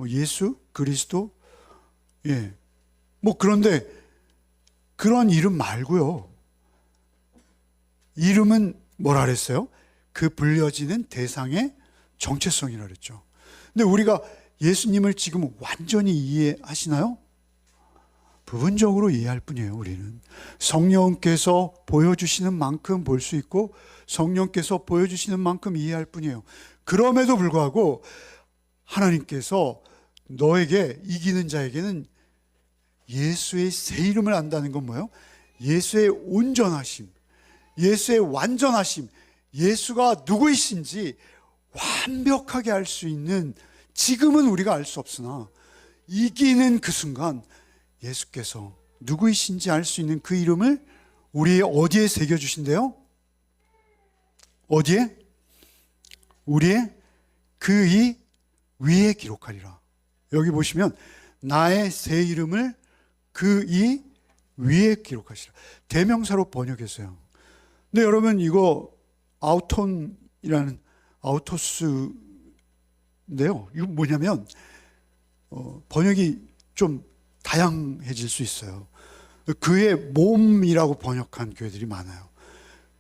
예수, 그리스도, 예. 그런데 그런 이름 말고요. 이름은 뭐라 그랬어요? 그 불려지는 대상의 정체성이라 그랬죠. 근데 우리가 예수님을 지금 완전히 이해하시나요? 부분적으로 이해할 뿐이에요. 우리는 성령께서 보여주시는 만큼 볼 수 있고 성령께서 보여주시는 만큼 이해할 뿐이에요. 그럼에도 불구하고 하나님께서 너에게, 이기는 자에게는 예수의 새 이름을 안다는 건 뭐예요? 예수의 온전하심, 예수의 완전하심, 예수가 누구이신지 완벽하게 알 수 있는, 지금은 우리가 알 수 없으나 이기는 그 순간 예수께서 누구이신지 알 수 있는 그 이름을 우리의 어디에 새겨주신대요? 어디에? 우리의 그 이 위에 기록하리라. 여기 보시면 나의 새 이름을 그 이 위에 기록하시라. 대명사로 번역했어요. 근데 여러분, 이거 아우톤이라는 아우토스인데요. 이거 뭐냐면 번역이 좀 다양해질 수 있어요. 그의 몸이라고 번역한 교회들이 많아요.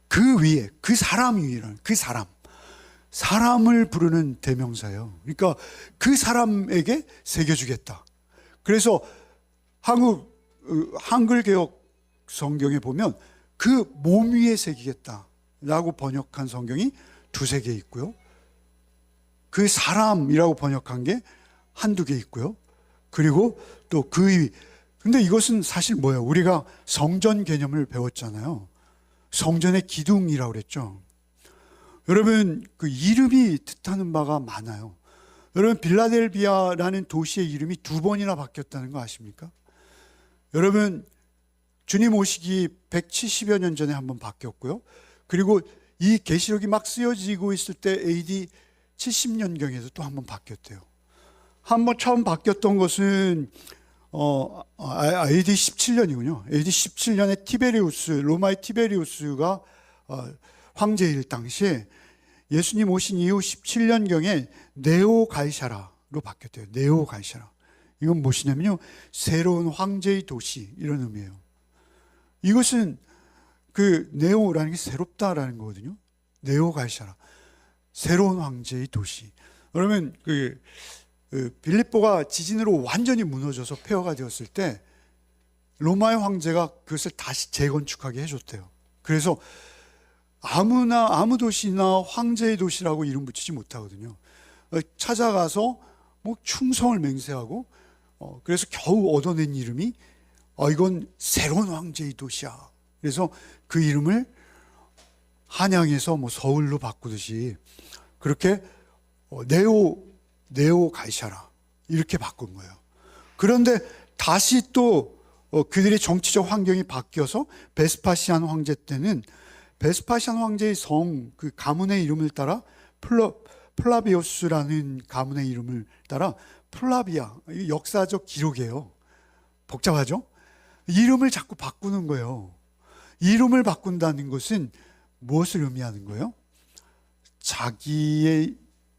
그 위에, 그 사람 위라는, 그 사람을 부르는 대명사예요. 그러니까 그 사람에게 새겨주겠다. 그래서 한글 개역 성경에 보면 그 몸 위에 새기겠다라고 번역한 성경이 두세 개 있고요. 그 사람이라고 번역한 게 한두 개 있고요. 그리고 또 그 위. 근데 이것은 사실 뭐예요? 우리가 성전 개념을 배웠잖아요. 성전의 기둥이라고 그랬죠. 여러분, 그 이름이 뜻하는 바가 많아요. 여러분, 빌라델비아라는 도시의 이름이 2번이나 바뀌었다는 거 아십니까? 여러분, 주님 오시기 170여 년 전에 한번 바뀌었고요. 그리고 이 계시록이 막 쓰여지고 있을 때 AD 70년경에도 또 한번 바뀌었대요. 한번 처음 바뀌었던 것은 AD 17년이군요. AD 17년에 티베리우스, 로마의 티베리우스가 황제일 당시에 예수님 오신 이후 17년경에 네오 가이사라로 바뀌었대요. 네오 가이사라. 이건 무엇이냐면요, 새로운 황제의 도시, 이런 의미예요. 이것은 그 네오라는 게 새롭다라는 거거든요. 네오 가이사라, 새로운 황제의 도시. 그러면 빌립보가 지진으로 완전히 무너져서 폐허가 되었을 때 로마의 황제가 그것을 다시 재건축하게 해줬대요. 그래서 아무 도시나 황제의 도시라고 이름 붙이지 못하거든요. 찾아가서 충성을 맹세하고 그래서 겨우 얻어낸 이름이 이건 새로운 황제의 도시야. 그래서 그 이름을 한양에서 서울로 바꾸듯이 그렇게 네오 네오 가이사라 이렇게 바꾼 거예요. 그런데 다시 또 그들의 정치적 환경이 바뀌어서 베스파시안 황제 때는 베스파시안 황제의 그 가문의 이름을 따라 플라비오스라는 가문의 이름을 따라 플라비아, 역사적 기록이에요. 복잡하죠? 이름을 자꾸 바꾸는 거예요. 이름을 바꾼다는 것은 무엇을 의미하는 거예요? 자기의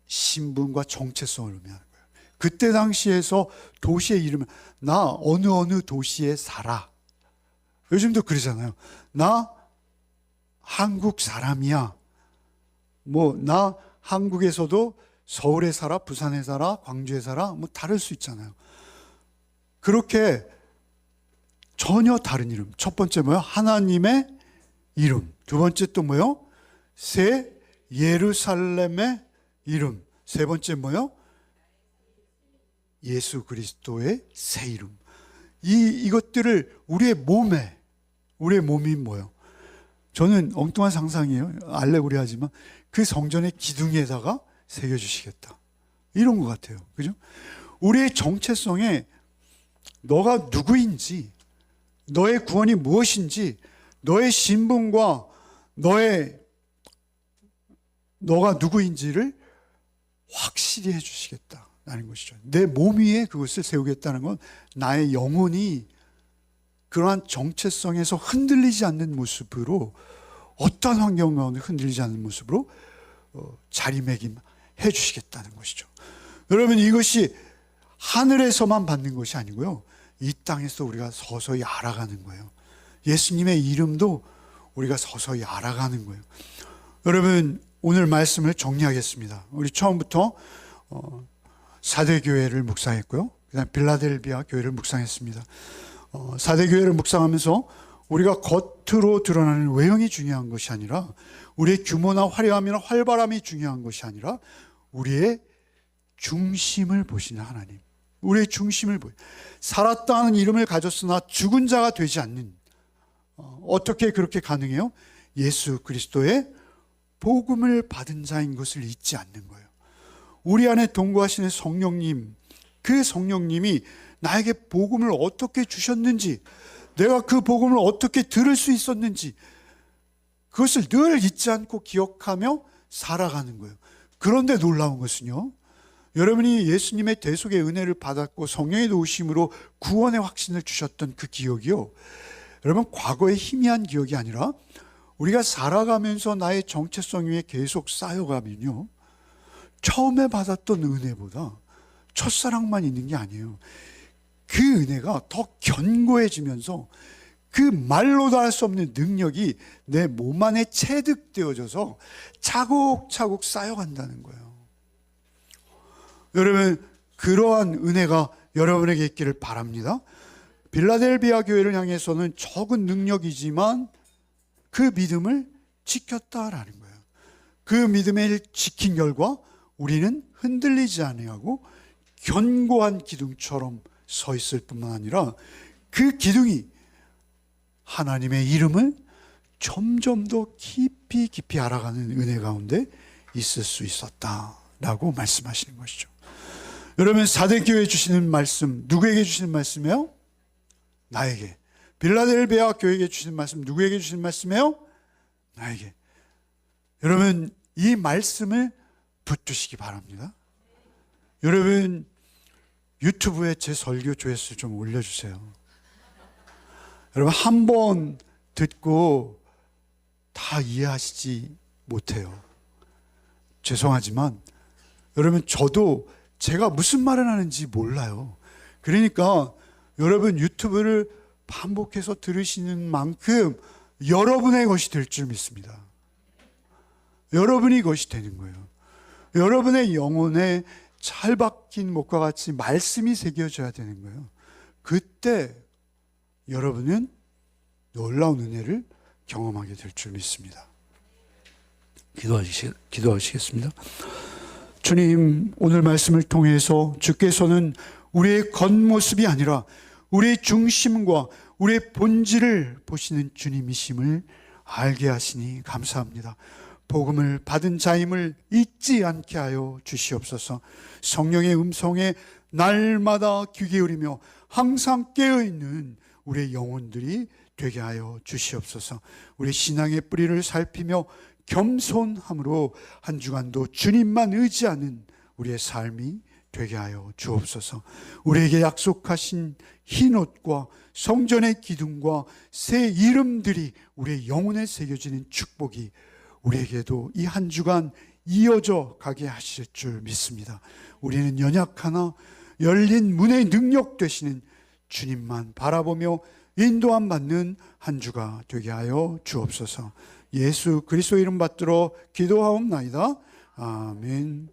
신분과 정체성을 의미하는 거예요. 그때 당시에서 도시의 이름을 나 어느 도시에 살아. 요즘도 그러잖아요. 나 한국 사람이야. 나 한국에서도 서울에 살아, 부산에 살아, 광주에 살아, 다를 수 있잖아요. 그렇게 전혀 다른 이름. 첫 번째 뭐요? 하나님의 이름. 두 번째 또 뭐요? 새 예루살렘의 이름. 세 번째 뭐요? 예수 그리스도의 새 이름. 이것들을 우리의 몸이 뭐요? 저는 엉뚱한 상상이에요. 알레고리 하지만 그 성전의 기둥에다가 새겨주시겠다. 이런 것 같아요. 그죠? 우리의 정체성에 너가 누구인지, 너의 구원이 무엇인지, 너의 신분과 너가 누구인지를 확실히 해주시겠다는 것이죠. 내 몸 위에 그것을 세우겠다는 건 나의 영혼이 그러한 정체성에서 흔들리지 않는 모습으로, 어떤 환경 가운데 흔들리지 않는 모습으로 자리매김 해주시겠다는 것이죠. 여러분, 이것이 하늘에서만 받는 것이 아니고요, 이 땅에서 우리가 서서히 알아가는 거예요. 예수님의 이름도 우리가 서서히 알아가는 거예요. 여러분, 오늘 말씀을 정리하겠습니다. 우리 처음부터 사대교회를 묵상했고요, 그 다음 빌라델비아 교회를 묵상했습니다. 사대교회를 묵상하면서 우리가 겉으로 드러나는 외형이 중요한 것이 아니라, 우리의 규모나 화려함이나 활발함이 중요한 것이 아니라 우리의 중심을 보시는 하나님, 우리의 중심을 살았다 하는 이름을 가졌으나 죽은 자가 되지 않는, 어떻게 그렇게 가능해요? 예수 그리스도의 복음을 받은 자인 것을 잊지 않는 거예요. 우리 안에 동거하시는 성령님, 그 성령님이 나에게 복음을 어떻게 주셨는지, 내가 그 복음을 어떻게 들을 수 있었는지, 그것을 늘 잊지 않고 기억하며 살아가는 거예요. 그런데 놀라운 것은요, 여러분이 예수님의 대속의 은혜를 받았고 성령의 도우심으로 구원의 확신을 주셨던 그 기억이요, 여러분, 과거의 희미한 기억이 아니라 우리가 살아가면서 나의 정체성 위에 계속 쌓여가면요, 처음에 받았던 은혜보다 첫사랑만 있는 게 아니에요. 그 은혜가 더 견고해지면서 그 말로도 할 수 없는 능력이 내 몸 안에 체득되어져서 차곡차곡 쌓여간다는 거예요. 여러분, 그러한 은혜가 여러분에게 있기를 바랍니다. 빌라델비아 교회를 향해서는 적은 능력이지만 그 믿음을 지켰다라는 거예요. 그 믿음을 지킨 결과 우리는 흔들리지 아니하고 견고한 기둥처럼 서 있을 뿐만 아니라 그 기둥이 하나님의 이름을 점점 더 깊이 알아가는 은혜 가운데 있을 수 있었다라고 말씀하시는 것이죠. 여러분, 사대교회 주시는 말씀, 누구에게 주시는 말씀이에요? 나에게. 빌라델비아 교회에게 주시는 말씀, 누구에게 주시는 말씀이에요? 나에게. 여러분, 이 말씀을 붙드시기 바랍니다. 여러분, 유튜브에 제 설교 조회수 좀 올려주세요. 여러분, 한 번 듣고 다 이해하시지 못해요. 죄송하지만 여러분, 저도 제가 무슨 말을 하는지 몰라요. 그러니까 여러분, 유튜브를 반복해서 들으시는 만큼 여러분의 것이 될 줄 믿습니다. 여러분이 것이 되는 거예요. 여러분의 영혼에 잘 박힌 못과 같이 말씀이 새겨져야 되는 거예요. 그때 여러분은 놀라운 은혜를 경험하게 될 줄 믿습니다. 기도하시겠습니다. 주님, 오늘 말씀을 통해서 주께서는 우리의 겉모습이 아니라 우리의 중심과 우리의 본질을 보시는 주님이심을 알게 하시니 감사합니다. 복음을 받은 자임을 잊지 않게 하여 주시옵소서. 성령의 음성에 날마다 귀 기울이며 항상 깨어있는 우리의 영혼들이 되게 하여 주시옵소서. 우리 신앙의 뿌리를 살피며 겸손함으로 한 주간도 주님만 의지하는 우리의 삶이 되게 하여 주옵소서. 우리에게 약속하신 흰 옷과 성전의 기둥과 새 이름들이 우리의 영혼에 새겨지는 축복이 우리에게도 이 한 주간 이어져 가게 하실 줄 믿습니다. 우리는 연약하나 열린 문의 능력 되시는 주님만 바라보며 인도함 받는 한 주가 되게 하여 주옵소서. 예수 그리스도 이름 받들어 기도하옵나이다. 아멘.